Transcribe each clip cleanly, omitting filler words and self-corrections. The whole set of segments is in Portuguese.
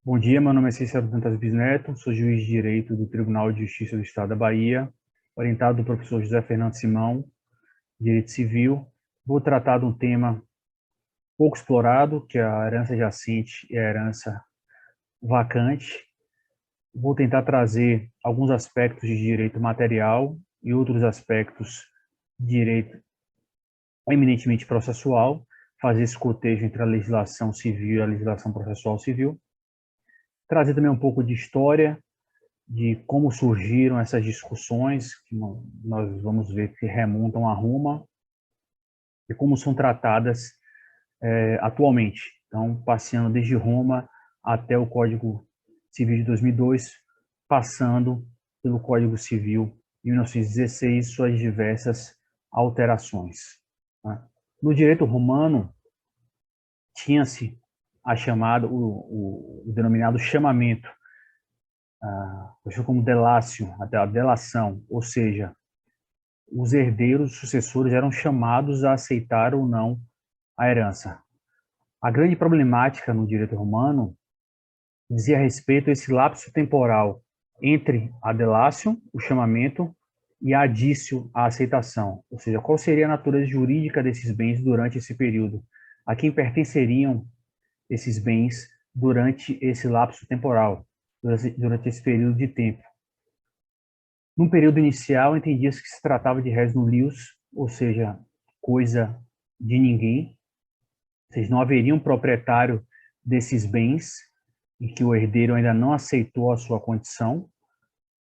Bom dia, meu nome é Cícero Dantas Bisneto, sou juiz de Direito do Tribunal de Justiça do Estado da Bahia, orientado do professor José Fernando Simão, Direito Civil. Vou tratar de um tema pouco explorado, que é a herança jacente e a herança vacante. Vou tentar trazer alguns aspectos de direito material e outros aspectos de direito eminentemente processual, fazer esse cotejo entre a legislação civil e a legislação processual civil. Trazer também um pouco de história, de como surgiram essas discussões, que nós vamos ver que remontam a Roma, e como são tratadas atualmente. Então, passeando desde Roma até o Código Civil de 2002, passando pelo Código Civil de 1916, suas diversas alterações. Tá? No direito romano, tinha-se a chamada, o denominado chamamento, como delatio, a delação, ou seja, os herdeiros, os sucessores eram chamados a aceitar ou não a herança. A grande problemática no direito romano dizia respeito a esse lapso temporal entre a delatio, o chamamento, e a aditio, a aceitação, ou seja, qual seria a natureza jurídica desses bens durante esse período, a quem pertenceriam esses bens durante esse lapso temporal, durante esse período de tempo. Num período inicial, entendia-se que se tratava de res nullius, ou seja, coisa de ninguém, ou seja, não haveria um proprietário desses bens e que o herdeiro ainda não aceitou a sua condição.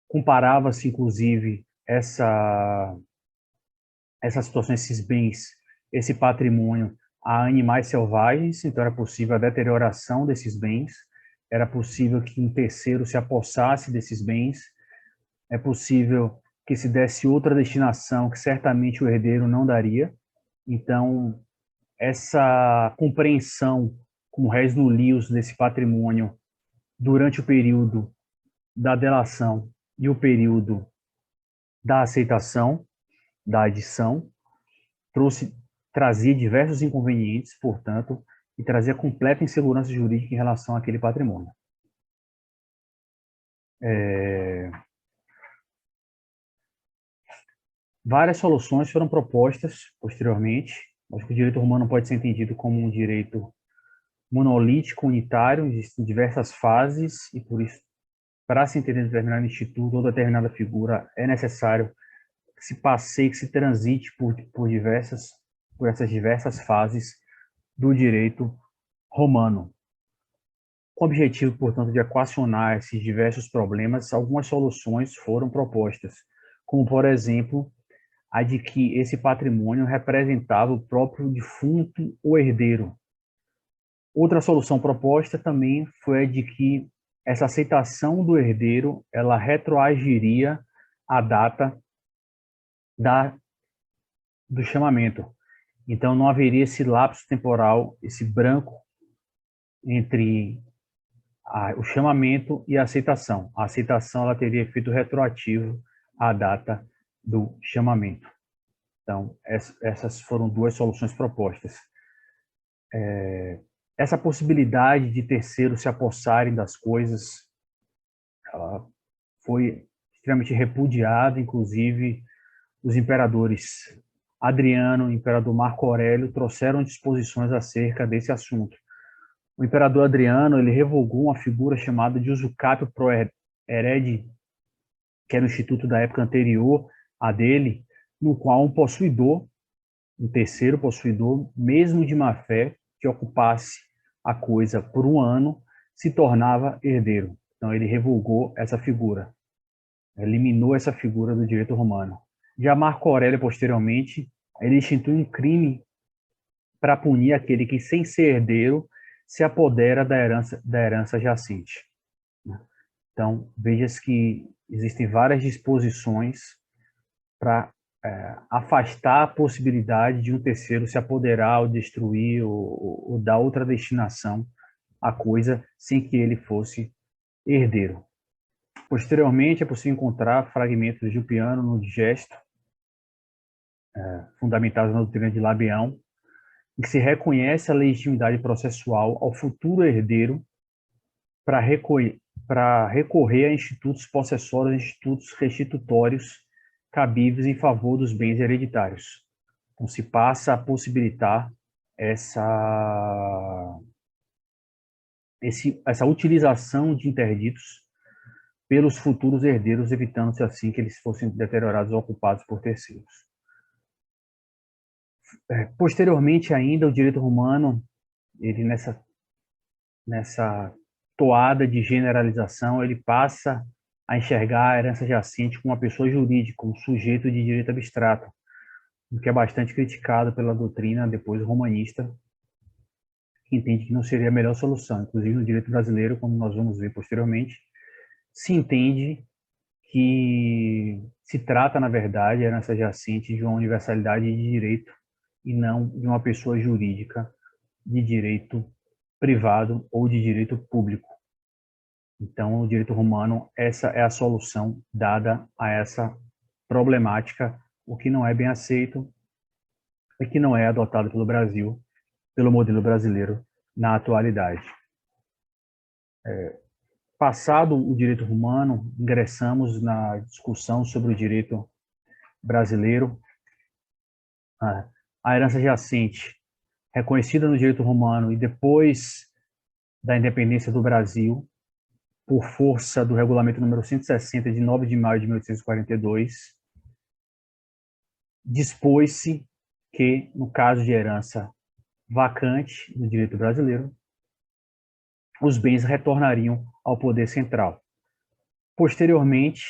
Comparava-se, inclusive, essa situação, esses bens, esse patrimônio, a animais selvagens, então era possível a deterioração desses bens, era possível que um terceiro se apossasse desses bens, é possível que se desse outra destinação que certamente o herdeiro não daria. Então, essa compreensão como res nullius desse patrimônio durante o período da delação e o período da aceitação, da adição, trazia diversos inconvenientes, portanto, e trazia completa insegurança jurídica em relação àquele patrimônio. Várias soluções foram propostas posteriormente. Acho que o direito romano pode ser entendido como um direito monolítico, unitário, existem diversas fases, e por isso, para se entender determinado instituto ou determinada figura, é necessário que se passeie, que se transite por essas diversas fases do direito romano. Com o objetivo, portanto, de equacionar esses diversos problemas, algumas soluções foram propostas, como, por exemplo, a de que esse patrimônio representava o próprio defunto ou herdeiro. Outra solução proposta também foi a de que essa aceitação do herdeiro, ela retroagiria à data do chamamento. Então, não haveria esse lapso temporal, esse branco entre o chamamento e a aceitação. A aceitação ela teria efeito retroativo à data do chamamento. Então, essas foram duas soluções propostas. Essa possibilidade de terceiros se apossarem das coisas, ela foi extremamente repudiada, inclusive os imperadores Adriano e imperador Marco Aurélio trouxeram disposições acerca desse assunto. O imperador Adriano, ele revogou uma figura chamada de usucapio pro heredi, que era o instituto da época anterior a dele, no qual um possuidor, um terceiro possuidor, mesmo de má fé, que ocupasse a coisa por um ano, se tornava herdeiro. Então ele revogou essa figura, eliminou essa figura do direito romano. Já Marco Aurélio, posteriormente, ele institui um crime para punir aquele que, sem ser herdeiro, se apodera da herança jacente. Então, veja-se que existem várias disposições para afastar a possibilidade de um terceiro se apoderar ou destruir ou dar outra destinação à coisa sem que ele fosse herdeiro. Posteriormente, é possível encontrar fragmentos de Ulpiano no Digesto, fundamentados na doutrina de Labião, em que se reconhece a legitimidade processual ao futuro herdeiro para recorrer a institutos possessórios, institutos restitutórios cabíveis em favor dos bens hereditários. Então, se passa a possibilitar essa utilização de interditos pelos futuros herdeiros, evitando-se assim que eles fossem deteriorados ou ocupados por terceiros. Posteriormente ainda, o direito romano, ele nessa toada de generalização, ele passa a enxergar a herança jacente como uma pessoa jurídica, um sujeito de direito abstrato, o que é bastante criticado pela doutrina depois romanista, que entende que não seria a melhor solução. Inclusive, no direito brasileiro, como nós vamos ver posteriormente, se entende que se trata, na verdade, a herança jacente de uma universalidade de direito e não de uma pessoa jurídica de direito privado ou de direito público. Então, o direito romano, essa é a solução dada a essa problemática, o que não é bem aceito e que não é adotado pelo Brasil, pelo modelo brasileiro na atualidade. Passado o direito romano, ingressamos na discussão sobre o direito brasileiro. A herança jacente, reconhecida no direito romano e depois da independência do Brasil, por força do regulamento número 160, de 9 de maio de 1842, dispôs-se que, no caso de herança vacante no direito brasileiro, os bens retornariam ao poder central. Posteriormente,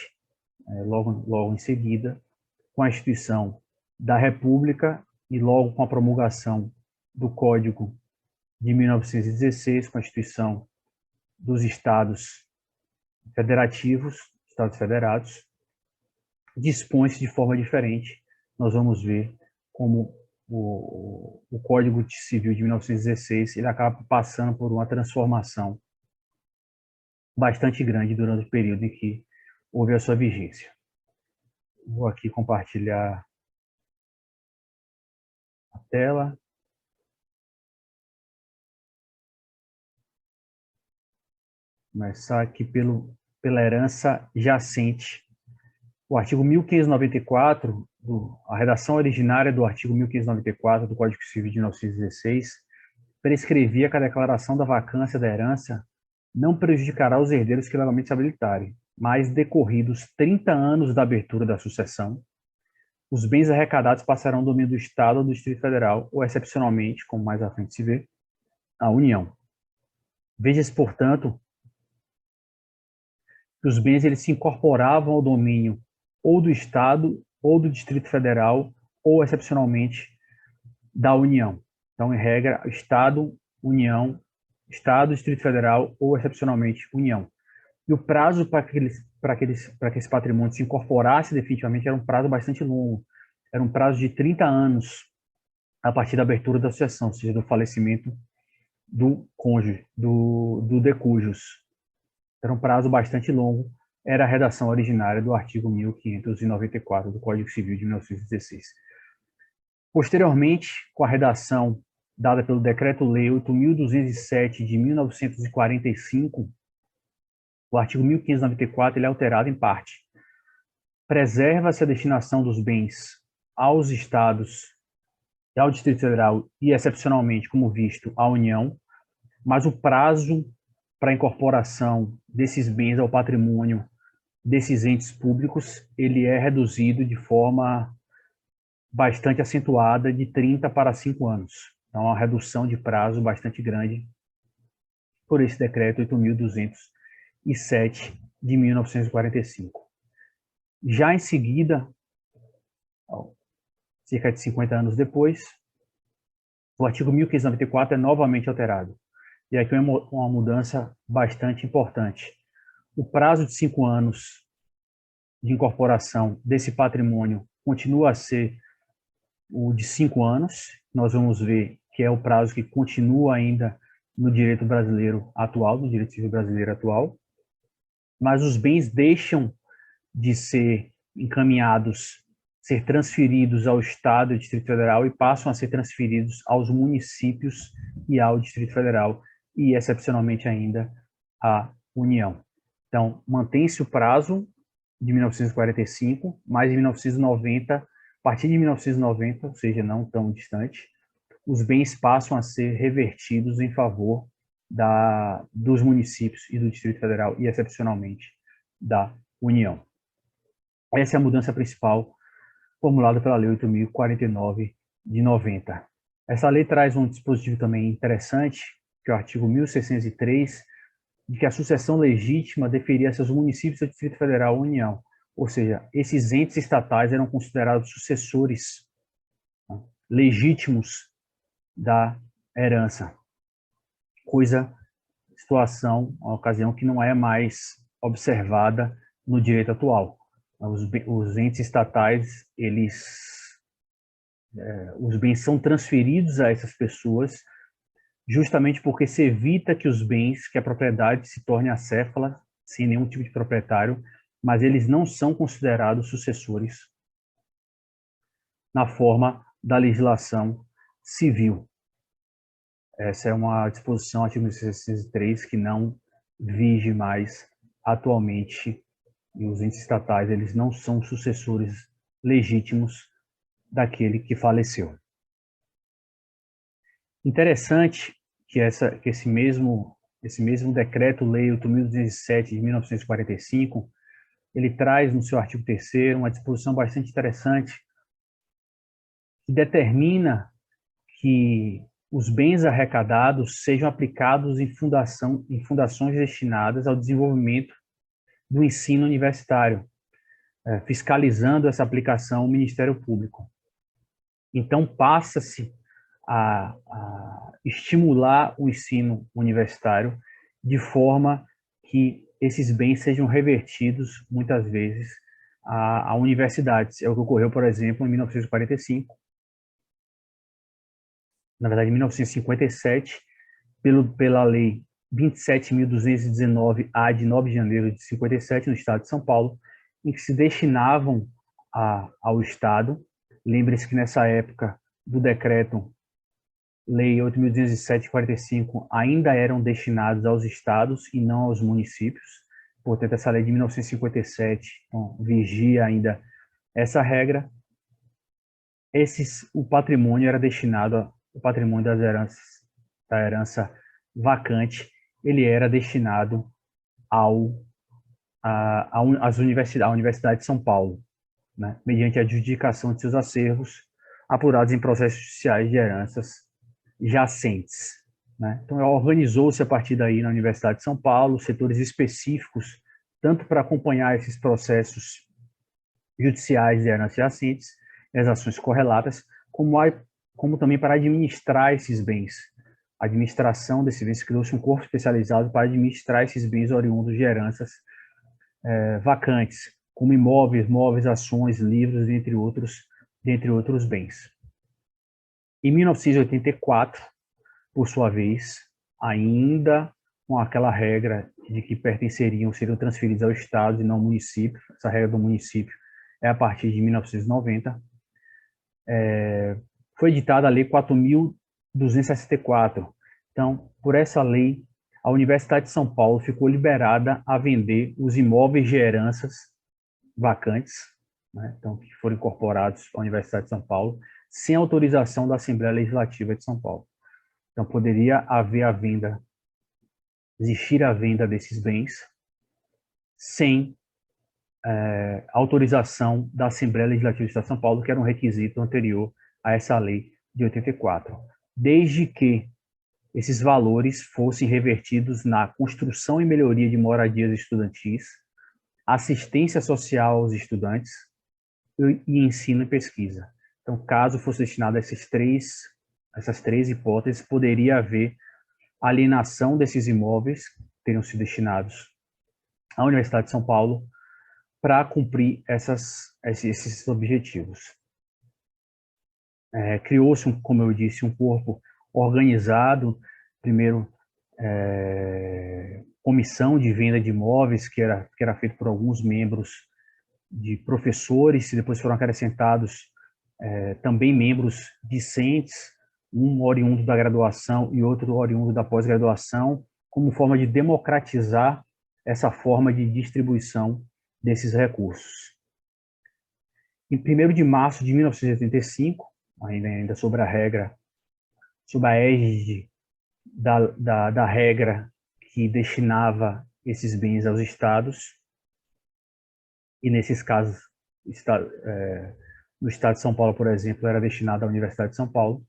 logo em seguida, com a instituição da República e logo com a promulgação do Código de 1916, com a instituição dos Estados federativos, Estados federados, dispõe-se de forma diferente. Nós vamos ver como o Código Civil de 1916 ele acaba passando por uma transformação bastante grande durante o período em que houve a sua vigência. Vou aqui compartilhar a tela. Começar aqui pela herança jacente. O artigo 1594, a redação originária do artigo 1594 do Código Civil de 1916, prescrevia que a declaração da vacância da herança não prejudicará os herdeiros que legalmente se habilitarem, mas decorridos 30 anos da abertura da sucessão, os bens arrecadados passarão ao domínio do Estado ou do Distrito Federal, ou excepcionalmente, como mais à frente se vê, à União. Veja-se, portanto, que os bens eles se incorporavam ao domínio ou do Estado, ou do Distrito Federal, ou, excepcionalmente, da União. Então, em regra, Estado, União, Estado, Distrito Federal, ou, excepcionalmente, União. E o prazo para que esse patrimônio se incorporasse definitivamente era um prazo bastante longo. Era um prazo de 30 anos a partir da abertura da sucessão, ou seja, do falecimento do cônjuge, do decujus. Era um prazo bastante longo, era a redação originária do artigo 1594 do Código Civil de 1916. Posteriormente, com a redação dada pelo Decreto-Lei 8.207 de 1945, o artigo 1594 ele é alterado em parte. Preserva-se a destinação dos bens aos estados e ao Distrito Federal e, excepcionalmente, como visto, à União, mas o prazo para a incorporação desses bens ao patrimônio desses entes públicos, ele é reduzido de forma bastante acentuada de 30 para 5 anos. Então, uma redução de prazo bastante grande por esse decreto 8.207 de 1945. Já em seguida, cerca de 50 anos depois, o artigo 1594 é novamente alterado. E aqui é uma mudança bastante importante. O prazo de 5 anos de incorporação desse patrimônio continua a ser o de 5 anos. Nós vamos ver que é o prazo que continua ainda no direito brasileiro atual, no direito civil brasileiro atual. Mas os bens deixam de ser encaminhados, ser transferidos ao Estado e ao Distrito Federal e passam a ser transferidos aos municípios e ao Distrito Federal e, excepcionalmente ainda, à União. Então, mantém-se o prazo de 1945, mas em 1990, a partir de 1990, ou seja, não tão distante, os bens passam a ser revertidos em favor dos municípios e do Distrito Federal, e excepcionalmente da União. Essa é a mudança principal formulada pela Lei 8.049 de 90. Essa lei traz um dispositivo também interessante, que é o artigo 1603, de que a sucessão legítima deferia seus municípios do Distrito Federal à União. Ou seja, esses entes estatais eram considerados sucessores, né, legítimos da herança. Situação, uma ocasião que não é mais observada no direito atual. Os entes estatais, os bens são transferidos a essas pessoas justamente porque se evita que os bens, que a propriedade se torne acéfala, sem nenhum tipo de proprietário, mas eles não são considerados sucessores na forma da legislação civil. Essa é uma disposição, artigo 1603, que não vige mais atualmente, e os entes estatais eles não são sucessores legítimos daquele que faleceu. Interessante que esse mesmo decreto-lei 8.207 de 1945, ele traz no seu artigo 3º uma disposição bastante interessante que determina que os bens arrecadados sejam aplicados em fundações destinadas ao desenvolvimento do ensino universitário, fiscalizando essa aplicação o Ministério Público. Então, passa-se a estimular o ensino universitário de forma que esses bens sejam revertidos, muitas vezes, a universidades. É o que ocorreu, por exemplo, em 1945, na verdade, em 1957, pela Lei 27.219-A, de 9 de janeiro de 57, no Estado de São Paulo, em que se destinavam ao Estado. Lembre-se que, nessa época do decreto Lei 8.207/45, ainda eram destinados aos estados e não aos municípios. Portanto, essa lei de 1957 vigia ainda essa regra. O patrimônio era destinado, o patrimônio das heranças, da herança vacante, ele era destinado à Universidade de São Paulo, né, mediante a adjudicação de seus acervos apurados em processos judiciais de heranças jacentes, né? Então, organizou-se a partir daí na Universidade de São Paulo setores específicos, tanto para acompanhar esses processos judiciais de heranças jacentes, as ações correlatas, como também para administrar esses bens. A administração desses bens, criou-se um corpo especializado para administrar esses bens oriundos de heranças vacantes, como imóveis, móveis, ações, livros, dentre outros bens. Em 1984, por sua vez, ainda com aquela regra de que seriam transferidos ao Estado e não ao município, essa regra do município é a partir de 1990, foi editada a Lei 4.264. Então, por essa lei, a Universidade de São Paulo ficou liberada a vender os imóveis de heranças vacantes, né, então, que foram incorporados à Universidade de São Paulo, sem autorização da Assembleia Legislativa de São Paulo. Então, poderia existir a venda desses bens sem autorização da Assembleia Legislativa do Estado de São Paulo, que era um requisito anterior a essa lei de 84, desde que esses valores fossem revertidos na construção e melhoria de moradias estudantis, assistência social aos estudantes e ensino e pesquisa. Então, caso fosse destinado a essas três hipóteses, poderia haver alienação desses imóveis, que teriam sido destinados à Universidade de São Paulo, para cumprir esses objetivos. Criou-se, como eu disse, um corpo organizado, primeiro comissão de venda de imóveis, que era feito por alguns membros de professores, e depois foram acrescentados também membros discentes, um oriundo da graduação e outro oriundo da pós-graduação, como forma de democratizar essa forma de distribuição desses recursos. Em 1º de março de 1985, ainda sobre a regra, sob a égide da regra que destinava esses bens aos estados, e nesses casos, no estado de São Paulo, por exemplo, era destinado à Universidade de São Paulo,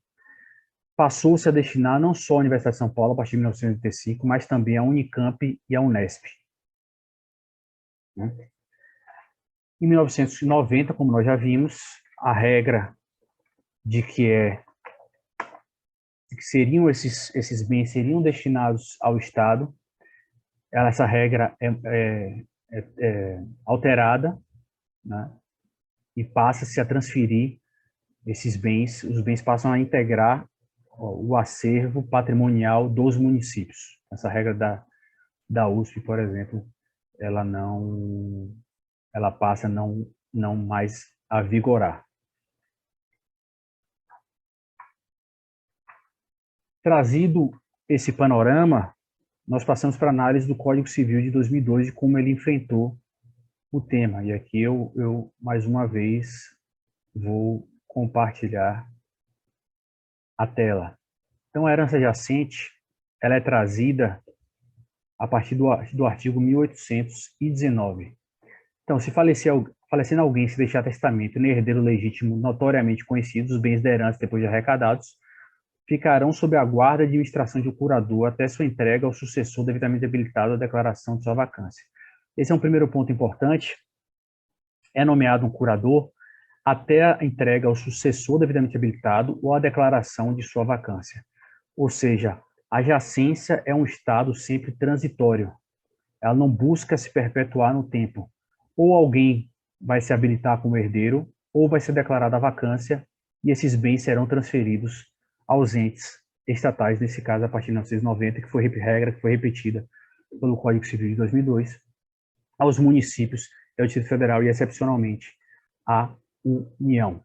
passou-se a destinar não só à Universidade de São Paulo, a partir de 1985, mas também à Unicamp e à Unesp. Em 1990, como nós já vimos, a regra de que seriam esses bens seriam destinados ao Estado, essa regra é alterada, né? E passa-se a transferir esses bens, os bens passam a integrar o acervo patrimonial dos municípios. Essa regra da USP, por exemplo, ela passa a não mais a vigorar. Trazido esse panorama, nós passamos para a análise do Código Civil de 2002 e como ele enfrentou o tema. E aqui eu mais uma vez, vou compartilhar a tela. Então, a herança jacente, ela é trazida a partir do artigo 1819. Então, se falecendo alguém, se deixar testamento nem herdeiro legítimo notoriamente conhecidos, os bens da herança depois de arrecadados ficarão sob a guarda e administração de um curador até sua entrega ao sucessor devidamente habilitado à declaração de sua vacância. Esse é um primeiro ponto importante. É nomeado um curador até a entrega ao sucessor devidamente habilitado ou a declaração de sua vacância. Ou seja, a jacência é um estado sempre transitório. Ela não busca se perpetuar no tempo. Ou alguém vai se habilitar como herdeiro, ou vai ser declarada a vacância, e esses bens serão transferidos aos entes estatais, nesse caso, a partir de 1990, que foi regra que foi repetida pelo Código Civil de 2002, aos municípios e ao Distrito Federal, e, excepcionalmente, à União.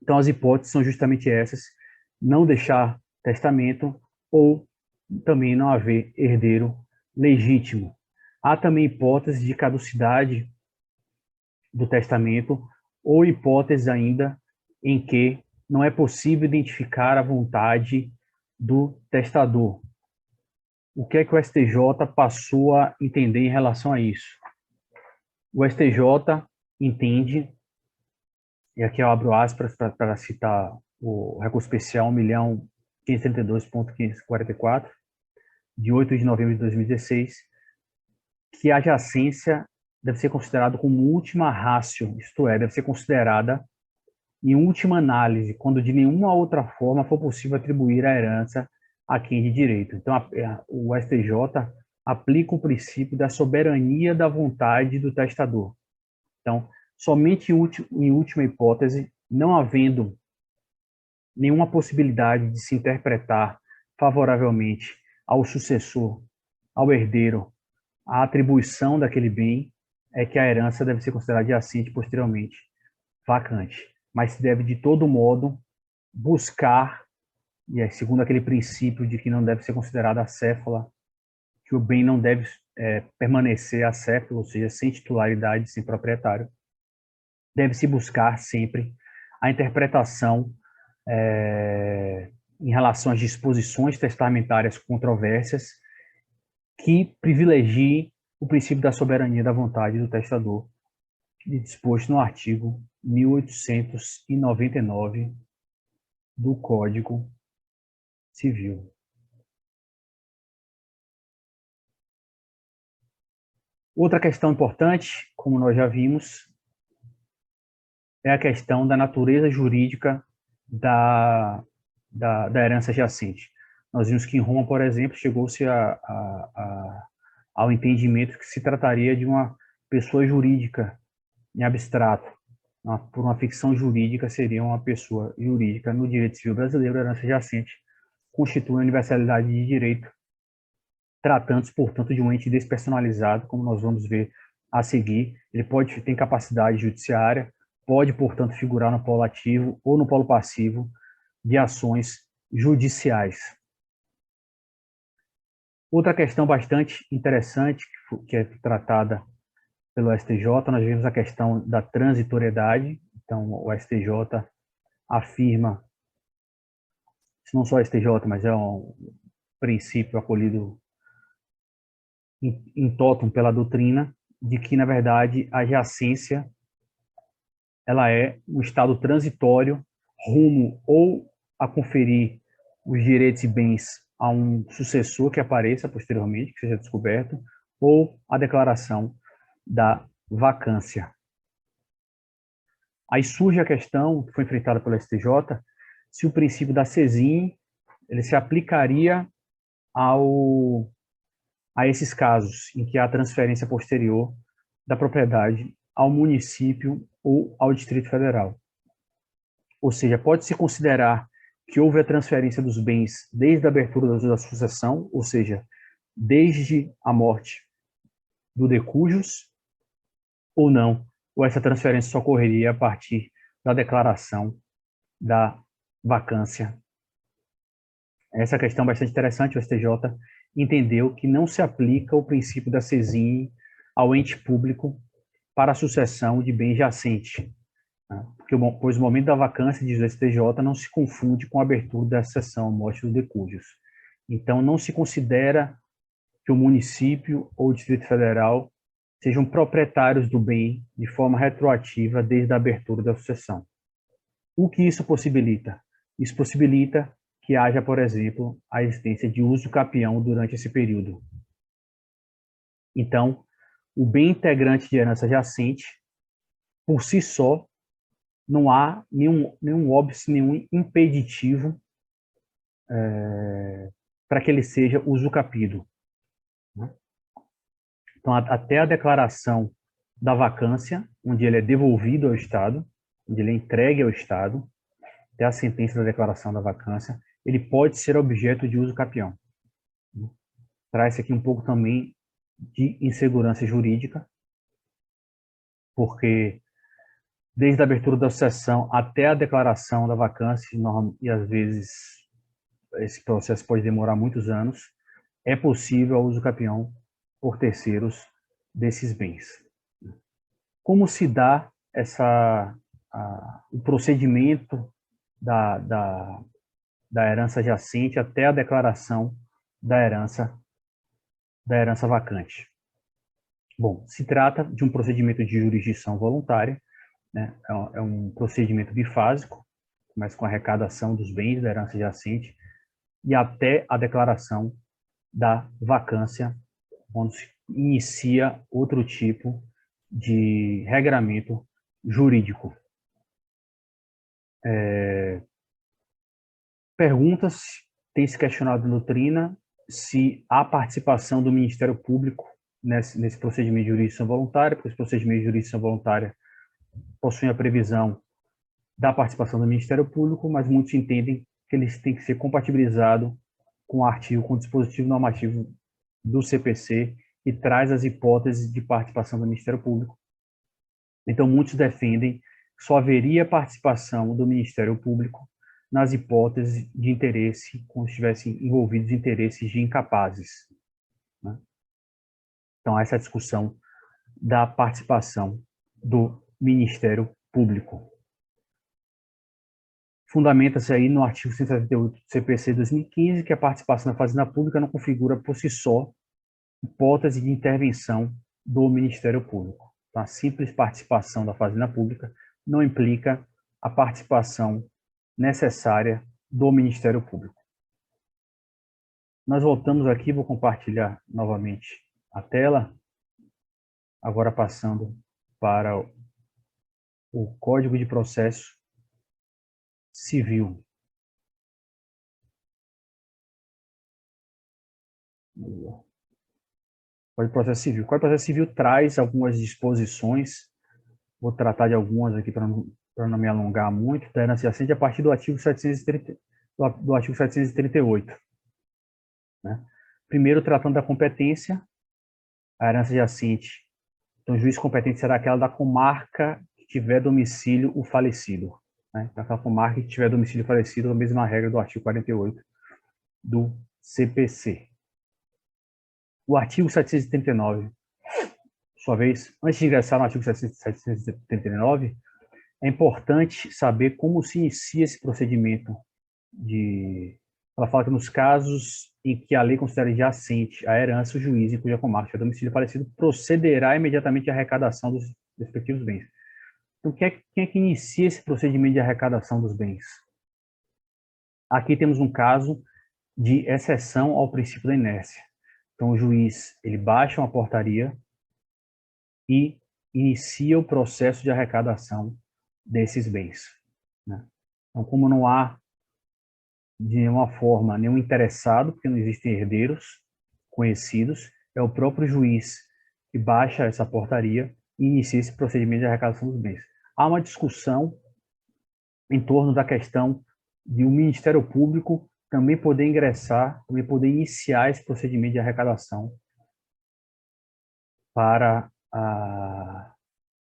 Então, as hipóteses são justamente essas: não deixar testamento ou também não haver herdeiro legítimo. Há também hipótese de caducidade do testamento ou hipótese ainda em que não é possível identificar a vontade do testador. O que é que o STJ passou a entender em relação a isso? O STJ entende, e aqui eu abro aspas para citar o recurso especial 1.532.544, de 8 de novembro de 2016, que a jacência deve ser considerada como última ratio, isto é, deve ser considerada em última análise, quando de nenhuma outra forma for possível atribuir a herança a quem de direito. Então, o STJ aplica o princípio da soberania da vontade do testador. Então, somente em última hipótese, não havendo nenhuma possibilidade de se interpretar favoravelmente ao sucessor, ao herdeiro, a atribuição daquele bem, é que a herança deve ser considerada jacente posteriormente vacante. Mas se deve, de todo modo, buscar, e é segundo aquele princípio de que não deve ser considerada acéfala, que o bem não deve permanecer acéfalo, ou seja, sem titularidade, sem proprietário, deve-se buscar sempre a interpretação em relação às disposições testamentárias controversas que privilegiem o princípio da soberania da vontade do testador, disposto no artigo 1899 do Código Civil. Outra questão importante, como nós já vimos, é a questão da natureza jurídica da herança jacente. Nós vimos que em Roma, por exemplo, chegou-se ao entendimento que se trataria de uma pessoa jurídica em abstrato. Por uma ficção jurídica, seria uma pessoa jurídica. No direito civil brasileiro, a herança jacente constitui a universalidade de direito, tratando-se, portanto, de um ente despersonalizado, como nós vamos ver a seguir. Ele tem capacidade judiciária, pode, portanto, figurar no polo ativo ou no polo passivo de ações judiciais. Outra questão bastante interessante que é tratada pelo STJ, nós vemos a questão da transitoriedade. Então, o STJ afirma, se não só o STJ, mas é um princípio acolhido em totum pela doutrina, de que, na verdade, a jacência ela é um estado transitório rumo ou a conferir os direitos e bens a um sucessor que apareça posteriormente, que seja descoberto, ou a declaração da vacância. Aí surge a questão, que foi enfrentada pelo STJ, se o princípio da SESIM ele se aplicaria a esses casos em que há transferência posterior da propriedade ao município ou ao Distrito Federal. Ou seja, pode-se considerar que houve a transferência dos bens desde a abertura da sucessão, ou seja, desde a morte do de cujus, ou não, ou essa transferência só ocorreria a partir da declaração da vacância. Essa questão é bastante interessante. O STJ entendeu que não se aplica o princípio da SESIM ao ente público para a sucessão de bens jacentes, pois o momento da vacância, diz o STJ, não se confunde com a abertura da sucessão, morte dos de cujus. Então, não se considera que o município ou o Distrito Federal sejam proprietários do bem de forma retroativa desde a abertura da sucessão. O que isso possibilita? Isso possibilita que haja, por exemplo, a existência de uso capião durante esse período. Então, o bem integrante de herança jacente, por si só, não há nenhum óbice, nenhum impeditivo para que ele seja usucapido. Então, até a declaração da vacância, onde ele é devolvido ao Estado, onde ele é entregue ao Estado, até a sentença da declaração da vacância, ele pode ser objeto de uso capião. Traz aqui um pouco também de insegurança jurídica, porque desde a abertura da sucessão até a declaração da vacância, e às vezes esse processo pode demorar muitos anos, é possível o uso capião por terceiros desses bens. Como se dá o procedimento da herança jacente até a declaração da herança vacante? Bom, se trata de um procedimento de jurisdição voluntária, né? É um procedimento bifásico, começa com a arrecadação dos bens da herança jacente e até a declaração da vacância, onde se inicia outro tipo de regramento jurídico. Perguntas, tem se questionado a doutrina se há participação do Ministério Público nesse procedimento de jurisdição voluntária, porque os procedimentos de jurisdição voluntária possuem a previsão da participação do Ministério Público, mas muitos entendem que eles têm que ser compatibilizados com o dispositivo normativo do CPC, e traz as hipóteses de participação do Ministério Público. Então, muitos defendem que só haveria participação do Ministério Público nas hipóteses de interesse, quando estivessem envolvidos interesses de incapazes. Né? Então, essa é a discussão da participação do Ministério Público. Fundamenta-se aí no artigo 178 do CPC 2015, que a participação na Fazenda Pública não configura por si só hipótese de intervenção do Ministério Público. Então, a simples participação da Fazenda Pública não implica a participação necessária do Ministério Público. Nós voltamos aqui, vou compartilhar novamente a tela, agora passando para o Código de Processo Civil. Código de Processo Civil. O Código de Processo Civil traz algumas disposições, vou tratar de algumas aqui para não me alongar muito, da herança jacente a partir do artigo 738. Né? Primeiro, tratando da competência, a herança jacente. Então, o juiz competente será aquela da comarca que tiver domicílio o falecido. Né? Aquela comarca que tiver domicílio falecido, a mesma regra do artigo 48 do CPC. O artigo 739, por sua vez, antes de ingressar no artigo 739, é importante saber como se inicia esse procedimento de... Ela fala que nos casos em que a lei considera adjacente à herança, o juiz em cuja comarca tiver domicílio falecido procederá imediatamente à arrecadação dos respectivos bens. Então, quem é que inicia esse procedimento de arrecadação dos bens? Aqui temos um caso de exceção ao princípio da inércia. Então, o juiz ele baixa uma portaria e inicia o processo de arrecadação desses bens, né? Então, como não há de nenhuma forma nenhum interessado, porque não existem herdeiros conhecidos, é o próprio juiz que baixa essa portaria e inicia esse procedimento de arrecadação dos bens. Há uma discussão em torno da questão de o Ministério Público também poder ingressar, também poder iniciar esse procedimento de arrecadação para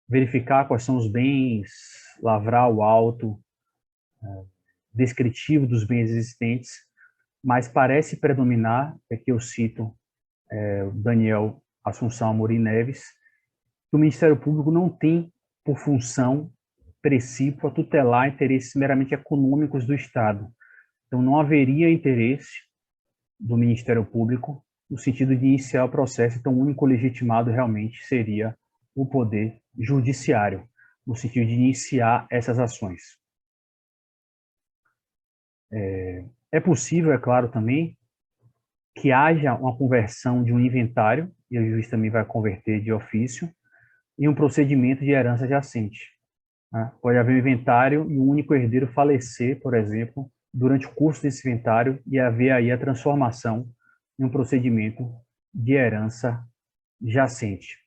verificar quais são os bens, lavrar o auto descritivo dos bens existentes, mas parece predominar, aqui eu cito o Daniel Assunção Amorim Neves, que o Ministério Público não tem por função precípua tutelar interesses meramente econômicos do Estado. Então, não haveria interesse do Ministério Público no sentido de iniciar o processo, então o único legitimado realmente seria o Poder Judiciário, no sentido de iniciar essas ações. É possível, é claro, também, que haja uma conversão de um inventário, e o juiz também vai converter de ofício, em um procedimento de herança adjacente, né? Pode haver um inventário e um único herdeiro falecer, por exemplo, durante o curso desse inventário e haver aí a transformação em um procedimento de herança jacente.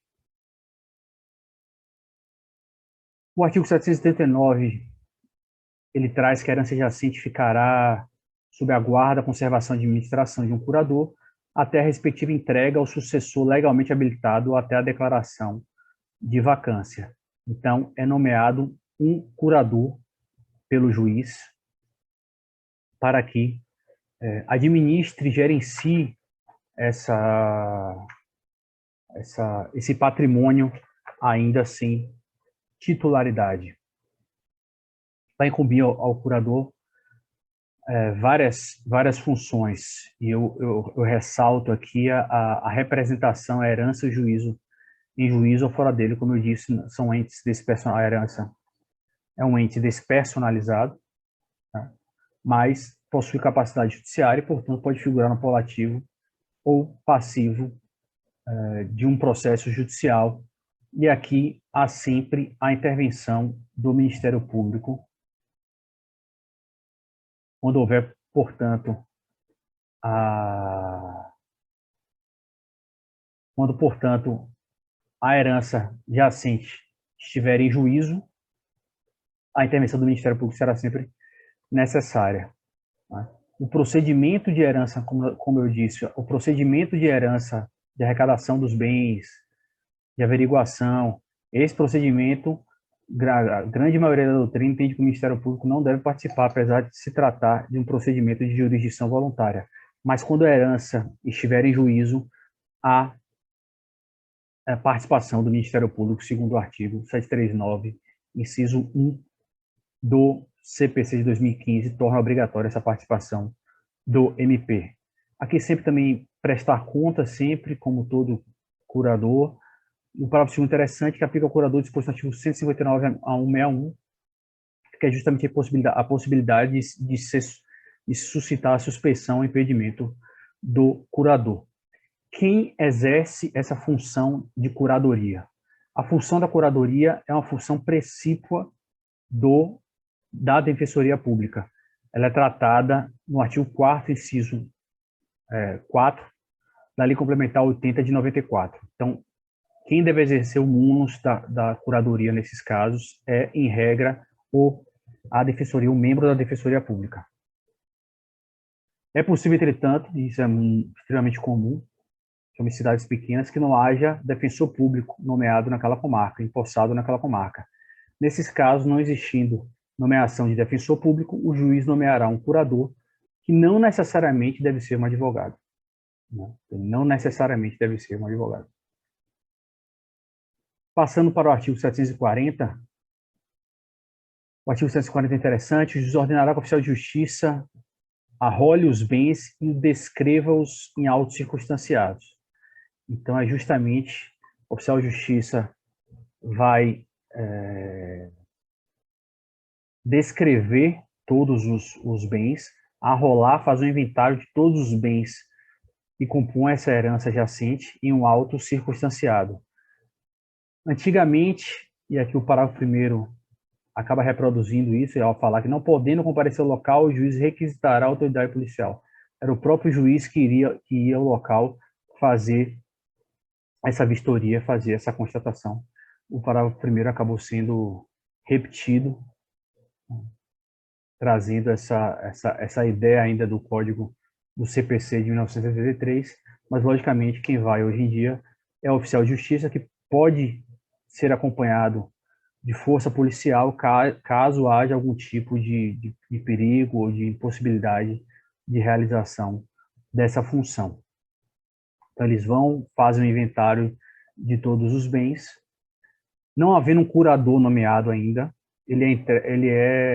O artigo 739, ele traz que a herança jacente ficará sob a guarda, conservação e administração de um curador até a respectiva entrega ao sucessor legalmente habilitado ou até a declaração de vacância. Então, é nomeado um curador pelo juiz para que administre e gerencie esse patrimônio ainda assim titularidade. Vai incumbir ao curador várias funções, e eu ressalto aqui a representação, a herança e o juízo, em juízo ou fora dele, como eu disse, são entes a herança é um ente despersonalizado, tá? Mas possui capacidade judiciária e, portanto, pode figurar no polo ativo ou passivo de um processo judicial, e aqui há sempre a intervenção do Ministério Público, quando houver, portanto, a herança jacente estiver em juízo, a intervenção do Ministério Público será sempre necessária, tá? O procedimento de herança, como eu disse, o procedimento de herança, de arrecadação dos bens, de averiguação, esse procedimento, a grande maioria da doutrina entende que o Ministério Público não deve participar, apesar de se tratar de um procedimento de jurisdição voluntária. Mas quando a herança estiver em juízo, há a participação do Ministério Público, segundo o artigo 739, inciso 1 do CPC de 2015, torna obrigatória essa participação do MP. Aqui sempre também prestar conta, sempre, como todo curador. O parágrafo interessante que aplica ao curador disposto no artigo 159 a 161, que é justamente a possibilidade de suscitar a suspeição ou impedimento do curador. Quem exerce essa função de curadoria? A função da curadoria é uma função precípua da Defensoria Pública. Ela é tratada no artigo 4º, inciso 4, da Lei Complementar 80 de 94. Então, quem deve exercer o munus da curadoria nesses casos é, em regra, a Defensoria, o membro da Defensoria Pública. É possível, entretanto, e isso é extremamente comum, em cidades pequenas, que não haja defensor público nomeado naquela comarca, empossado naquela comarca. Nesses casos, não existindo nomeação de defensor público, o juiz nomeará um curador, que não necessariamente deve ser um advogado. né? Não necessariamente deve ser um advogado. Passando para o artigo 740, o artigo 740 é interessante: o juiz ordenará que o oficial de justiça arrole os bens e descreva-os em autos circunstanciados. Então, é justamente o oficial de justiça vai descrever todos os bens, arrolar, fazer um inventário de todos os bens que compõem essa herança jacente em um auto circunstanciado. Antigamente, e aqui o parágrafo primeiro acaba reproduzindo isso, ao falar que não podendo comparecer ao local, o juiz requisitará a autoridade policial. Era o próprio juiz que ia ao local fazer essa vistoria, fazer essa constatação. O parágrafo primeiro acabou sendo repetido, trazendo essa ideia ainda do código do CPC de 1983, mas logicamente quem vai hoje em dia é o oficial de justiça, que pode ser acompanhado de força policial caso haja algum tipo de perigo ou de impossibilidade de realização dessa função. Então, eles vão, fazem um inventário de todos os bens. Não havendo um curador nomeado ainda,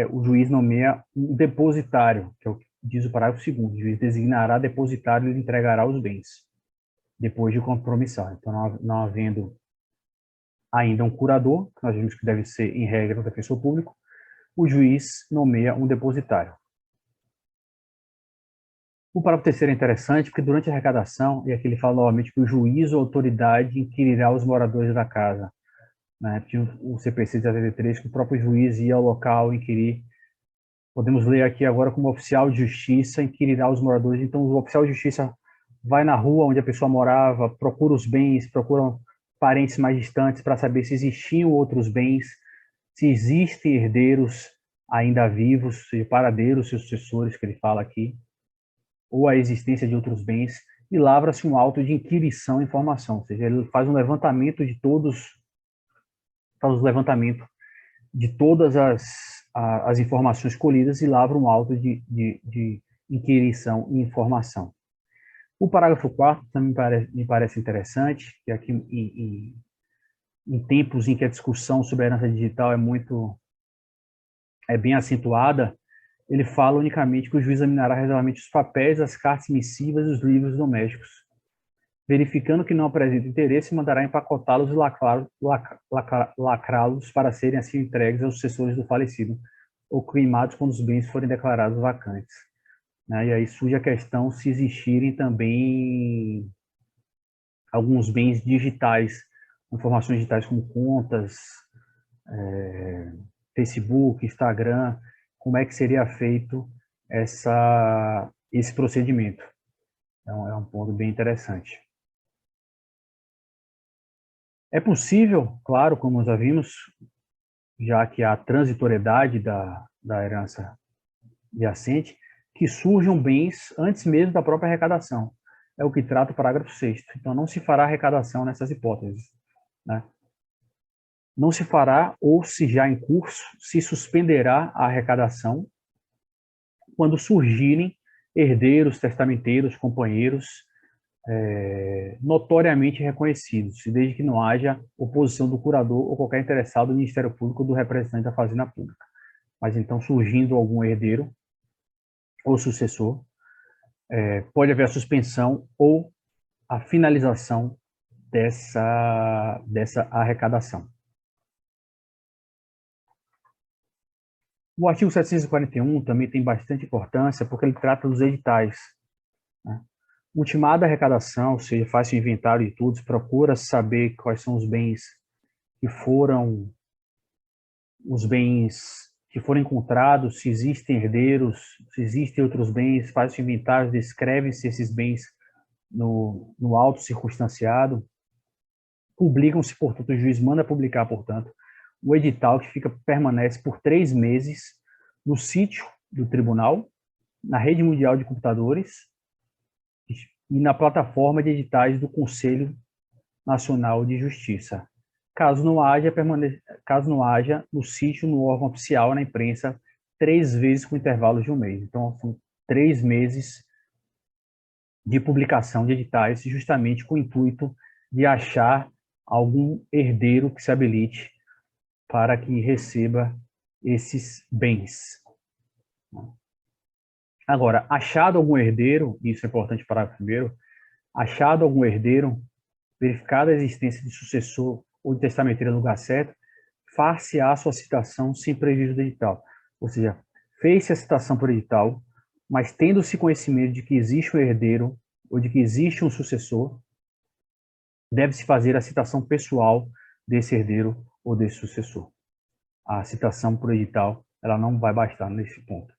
o juiz nomeia um depositário, que é o que diz o parágrafo 2º. O juiz designará depositário e lhe entregará os bens, depois de compromissar. Então, não havendo ainda um curador, que nós vimos que deve ser, em regra, o defensor público, o juiz nomeia um depositário. O parágrafo terceiro é interessante porque durante a arrecadação, e aqui ele fala novamente que o juiz ou autoridade inquirirá os moradores da casa, né? Tinha o CPC de 73, que o próprio juiz ia ao local inquirir. Podemos ler aqui agora como oficial de justiça inquirirá os moradores. Então, o oficial de justiça vai na rua onde a pessoa morava, procura os bens, procura parentes mais distantes para saber se existiam outros bens, se existem herdeiros ainda vivos, seja paradeiros, seus sucessores, que ele fala aqui, ou a existência de outros bens, e lavra-se um auto de inquirição e informação, ou seja, ele faz um levantamento de todas as informações colhidas e lavra um auto de inquirição e informação. O parágrafo 4º também me parece interessante, que aqui em tempos em que a discussão sobre a herança digital é bem acentuada, ele fala unicamente que o juiz examinará regularmente os papéis, as cartas missivas e os livros domésticos. Verificando que não apresenta interesse, mandará empacotá-los e lacrá-los para serem assim entregues aos sucessores do falecido, ou queimados quando os bens forem declarados vacantes. Né? E aí surge a questão se existirem também alguns bens digitais, informações digitais como contas, Facebook, Instagram, como é que seria feito esse procedimento. Então, é um ponto bem interessante. É possível, claro, como já vimos, já que há transitoriedade da herança jacente, que surjam bens antes mesmo da própria arrecadação. É o que trata o parágrafo 6º. Então, não se fará arrecadação nessas hipóteses, né? Não se fará, ou se já em curso, se suspenderá a arrecadação quando surgirem herdeiros, testamenteiros, companheiros, notoriamente reconhecidos, desde que não haja oposição do curador ou qualquer interessado do Ministério Público ou do representante da Fazenda Pública. Mas então, surgindo algum herdeiro ou sucessor, pode haver a suspensão ou a finalização dessa arrecadação. O artigo 741 também tem bastante importância porque ele trata dos editais, né? Ultimada a arrecadação, ou seja, faz o inventário de tudo, procura saber quais são os bens que foram encontrados, se existem herdeiros, se existem outros bens, faz o inventário, descreve-se esses bens no auto circunstanciado, publicam-se, portanto, o juiz manda publicar, portanto, o edital que permanece por 3 meses no sítio do tribunal, na rede mundial de computadores e na plataforma de editais do Conselho Nacional de Justiça. Caso não haja no sítio, no órgão oficial, na imprensa, 3 vezes com intervalos de 1 mês. Então, são 3 meses de publicação de editais, justamente com o intuito de achar algum herdeiro que se habilite para que receba esses bens. Agora, achado algum herdeiro, isso é importante para o primeiro, achado algum herdeiro, verificada a existência de sucessor ou de testamenteiro no lugar certo, far-se-á a sua citação sem prejuízo do edital. Ou seja, fez-se a citação por edital, mas tendo-se conhecimento de que existe um herdeiro ou de que existe um sucessor, deve-se fazer a citação pessoal desse herdeiro ou desse sucessor. A citação por edital, ela não vai bastar nesse ponto.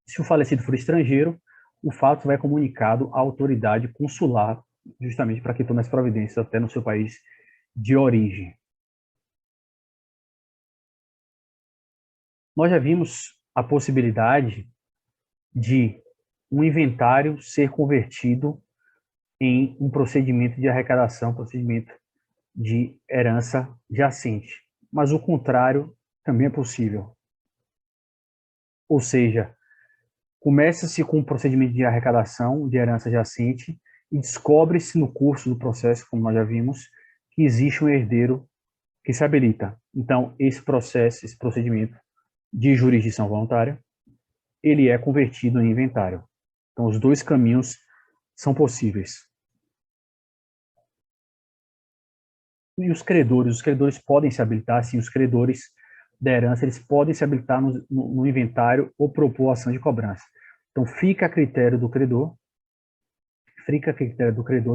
Se o falecido for estrangeiro, o fato vai comunicado à autoridade consular, justamente para que tome as providências até no seu país de origem. Nós já vimos a possibilidade de um inventário ser convertido em um procedimento de arrecadação, procedimento de herança jacente. Mas o contrário também é possível. Ou seja, começa-se com um procedimento de arrecadação de herança jacente e descobre-se no curso do processo, como nós já vimos, que existe um herdeiro que se habilita. Então, esse processo, esse procedimento de jurisdição voluntária, ele é convertido em inventário. Então, os dois caminhos são possíveis. E os credores podem se habilitar, sim, os credores da herança, eles podem se habilitar no inventário ou propor ação de cobrança. Então, fica a critério do credor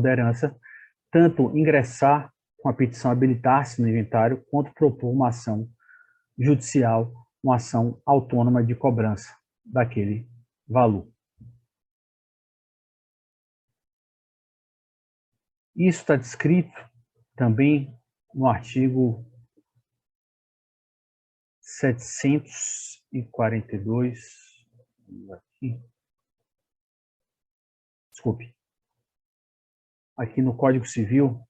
da herança, tanto ingressar com a petição habilitar-se no inventário, quanto propor uma ação judicial, uma ação autônoma de cobrança daquele valor. Isso está descrito também no artigo 742, aqui no Código Civil,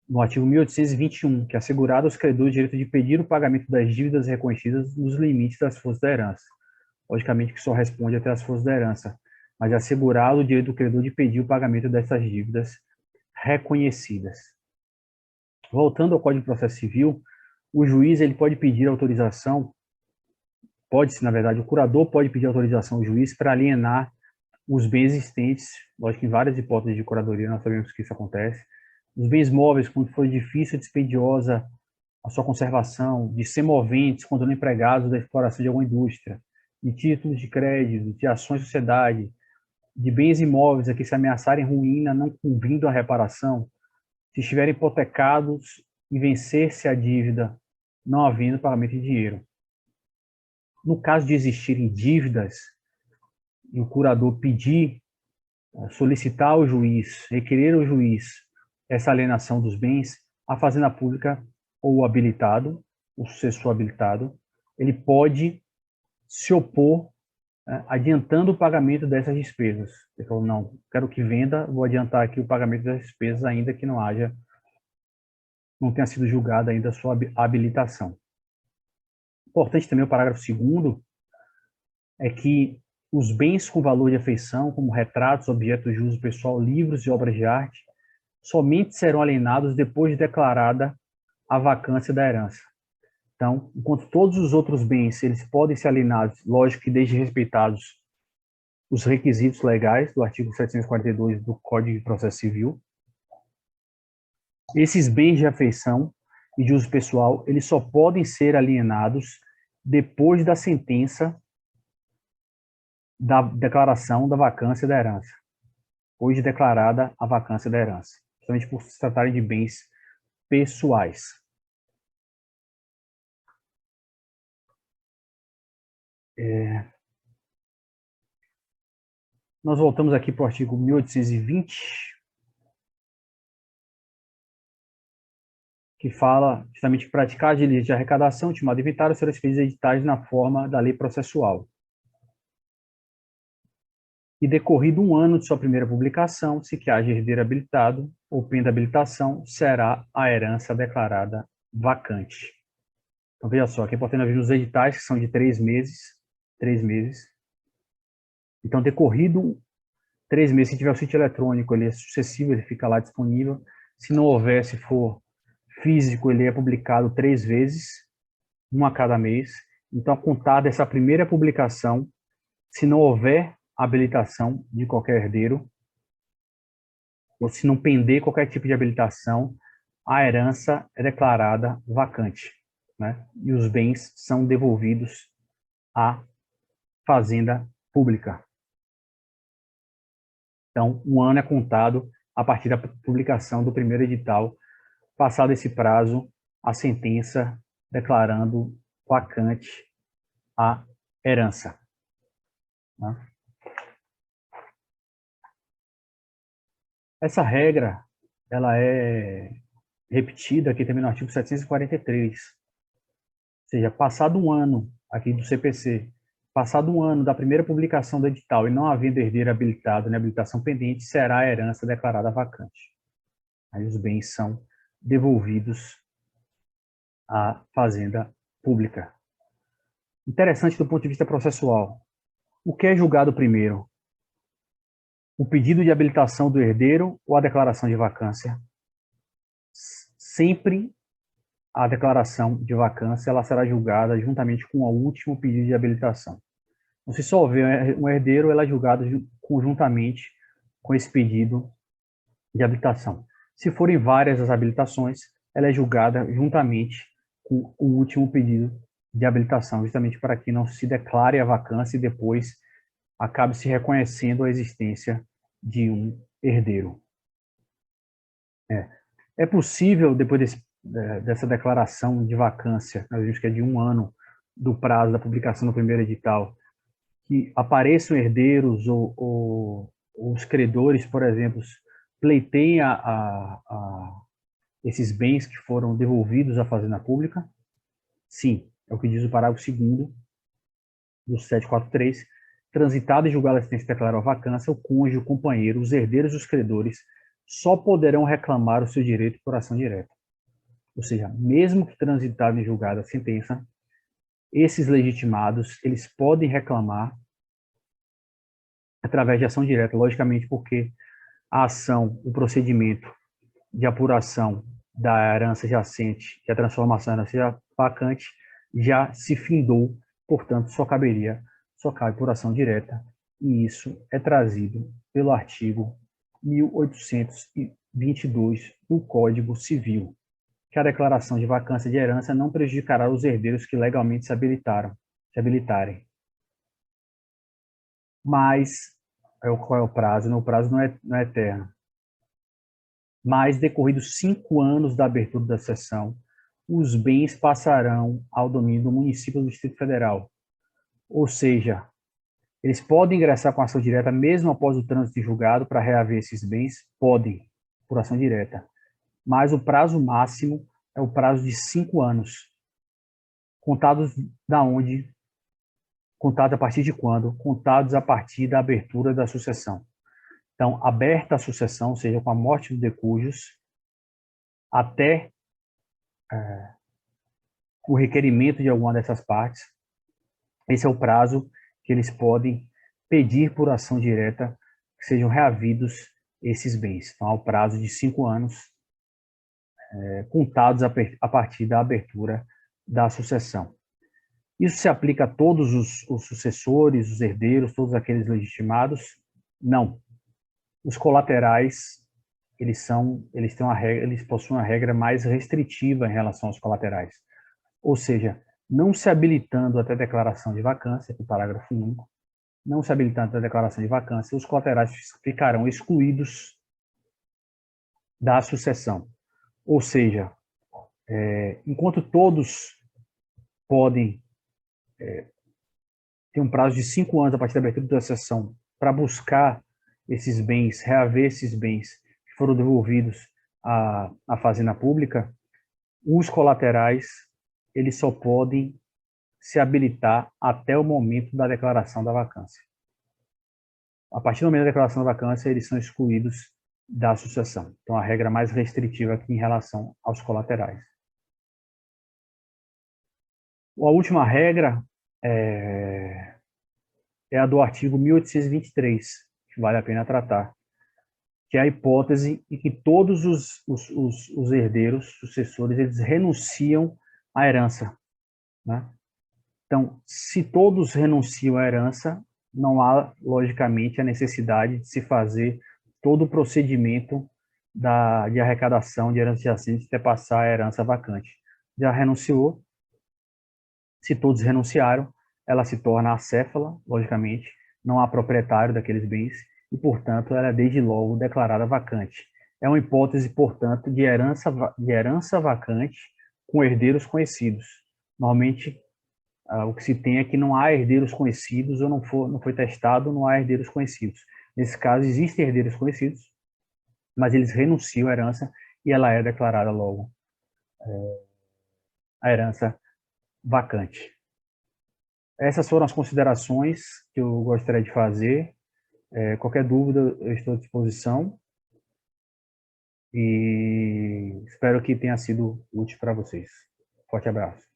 no artigo 1821, que é assegurado aos credores o direito de pedir o pagamento das dívidas reconhecidas nos limites das forças da herança. Logicamente que só responde até as forças da herança, mas é assegurado o direito do credor de pedir o pagamento dessas dívidas reconhecidas. Voltando ao Código de Processo Civil, o juiz ele pode pedir autorização, na verdade, o curador pode pedir autorização ao juiz para alienar os bens existentes, lógico que em várias hipóteses de curadoria nós sabemos que isso acontece, os bens móveis, quando for difícil e dispendiosa a sua conservação, de semoventes, quando não empregados da exploração de alguma indústria, de títulos de crédito, de ações de sociedade, de bens imóveis a que se ameaçarem ruína não cumprindo a reparação, se estiverem hipotecados e vencer-se a dívida, não havendo pagamento de dinheiro. No caso de existirem dívidas, e o curador pedir, solicitar ao juiz, requerer ao juiz essa alienação dos bens, a Fazenda Pública ou o habilitado, o sucessor habilitado, ele pode se opor, adiantando o pagamento dessas despesas. Ele falou, não, quero que venda, vou adiantar aqui o pagamento das despesas, ainda que não tenha sido julgada ainda a sua habilitação. Importante também o parágrafo 2º, é que os bens com valor de afeição, como retratos, objetos de uso pessoal, livros e obras de arte, somente serão alienados depois de declarada a vacância da herança. Então, enquanto todos os outros bens eles podem ser alienados, lógico que desde respeitados os requisitos legais do artigo 742 do Código de Processo Civil, esses bens de afeição e de uso pessoal, eles só podem ser alienados depois da sentença da declaração da vacância da herança, depois de declarada a vacância da herança, principalmente por se tratarem de bens pessoais. Nós voltamos aqui para o artigo 1820, que fala justamente que praticar a diligência de arrecadação, ultimado inventário, serão expedidos editais na forma da lei processual. E decorrido um ano de sua primeira publicação, se que haja herdeiro habilitado ou pena habilitação, será a herança declarada vacante. Então, veja só, aqui é importante ver os editais, que são de 3 meses. Então, decorrido 3 meses, se tiver o sítio eletrônico, ele é sucessivo, ele fica lá disponível. Se não houver, se for físico, ele é publicado 3 vezes, uma a cada mês. Então, a contar dessa primeira publicação, se não houver habilitação de qualquer herdeiro, ou se não pender qualquer tipo de habilitação, a herança é declarada vacante, né? E os bens são devolvidos à fazenda pública. Então, um ano é contado a partir da publicação do primeiro edital. Passado esse prazo, a sentença declarando vacante a herança, né? Essa regra, ela é repetida aqui também no artigo 743. Ou seja, passado um ano aqui do CPC, passado um ano da primeira publicação do edital e não havendo herdeiro habilitado nem habilitação pendente, será a herança declarada vacante. Aí os bens são devolvidos à fazenda pública. Interessante do ponto de vista processual. O que é julgado primeiro? O pedido de habilitação do herdeiro ou a declaração de vacância? Sempre a declaração de vacância ela será julgada juntamente com o último pedido de habilitação. Então, se só houver um herdeiro, ela é julgada conjuntamente com esse pedido de habilitação. Se forem várias as habilitações, ela é julgada juntamente com o último pedido de habilitação, justamente para que não se declare a vacância e depois acabe se reconhecendo a existência de um herdeiro. É possível, depois dessa declaração de vacância, nós vimos que é de 1 ano do prazo da publicação do primeiro edital, que apareçam herdeiros ou os credores, por exemplo, pleiteiem esses bens que foram devolvidos à fazenda pública? Sim, é o que diz o parágrafo 2º do 743. Transitado e julgado a sentença que declarou a vacância, o cônjuge, o companheiro, os herdeiros e os credores só poderão reclamar o seu direito por ação direta. Ou seja, mesmo que transitado e julgada a sentença, esses legitimados, eles podem reclamar através de ação direta, logicamente porque a ação, o procedimento de apuração da herança jacente e a transformação da herança vacante já se findou, portanto, só cabe por ação direta, e isso é trazido pelo artigo 1822 do Código Civil, que a declaração de vacância de herança não prejudicará os herdeiros que legalmente se habilitarem. Mas, qual é o prazo? O prazo não é eterno. Mas, decorridos 5 anos da abertura da sessão, os bens passarão ao domínio do município do Distrito Federal. Ou seja, eles podem ingressar com ação direta mesmo após o trânsito julgado para reaver esses bens? Podem, por ação direta. Mas o prazo máximo é o prazo de 5 anos. Contados da onde? Contados a partir de quando? Contados a partir da abertura da sucessão. Então, aberta a sucessão, ou seja, com a morte do decujus, até o requerimento de alguma dessas partes, esse é o prazo que eles podem pedir por ação direta que sejam reavidos esses bens. Então, há o prazo de 5 anos, contados a partir da abertura da sucessão. Isso se aplica a todos os sucessores, os herdeiros, todos aqueles legitimados? Não. Os colaterais, eles têm eles possuem uma regra mais restritiva em relação aos colaterais. Ou seja, não se habilitando até declaração de vacância, que é o parágrafo único, não se habilitando até declaração de vacância, os colaterais ficarão excluídos da sucessão. Ou seja, enquanto todos podem ter um prazo de 5 anos a partir da abertura da sucessão para buscar esses bens, reaver esses bens que foram devolvidos à fazenda pública, os colaterais eles só podem se habilitar até o momento da declaração da vacância. A partir do momento da declaração da vacância, eles são excluídos da sucessão. Então, a regra mais restritiva aqui em relação aos colaterais. A última regra é a do artigo 1823, que vale a pena tratar, que é a hipótese em que todos os herdeiros, sucessores, eles renunciam à herança, né? Então, se todos renunciam à herança, não há, logicamente, a necessidade de se fazer todo o procedimento de arrecadação de herança jacente até passar a herança vacante. Já renunciou, se todos renunciaram, ela se torna acéfala, logicamente, não há proprietário daqueles bens e, portanto, ela é desde logo declarada vacante. É uma hipótese, portanto, de herança vacante com herdeiros conhecidos. Normalmente, o que se tem é que não há herdeiros conhecidos ou não foi testado, não há herdeiros conhecidos. Nesse caso, existem herdeiros conhecidos, mas eles renunciam à herança e ela é declarada logo a herança vacante. Essas foram as considerações que eu gostaria de fazer. Qualquer dúvida, eu estou à disposição e espero que tenha sido útil para vocês. Forte abraço.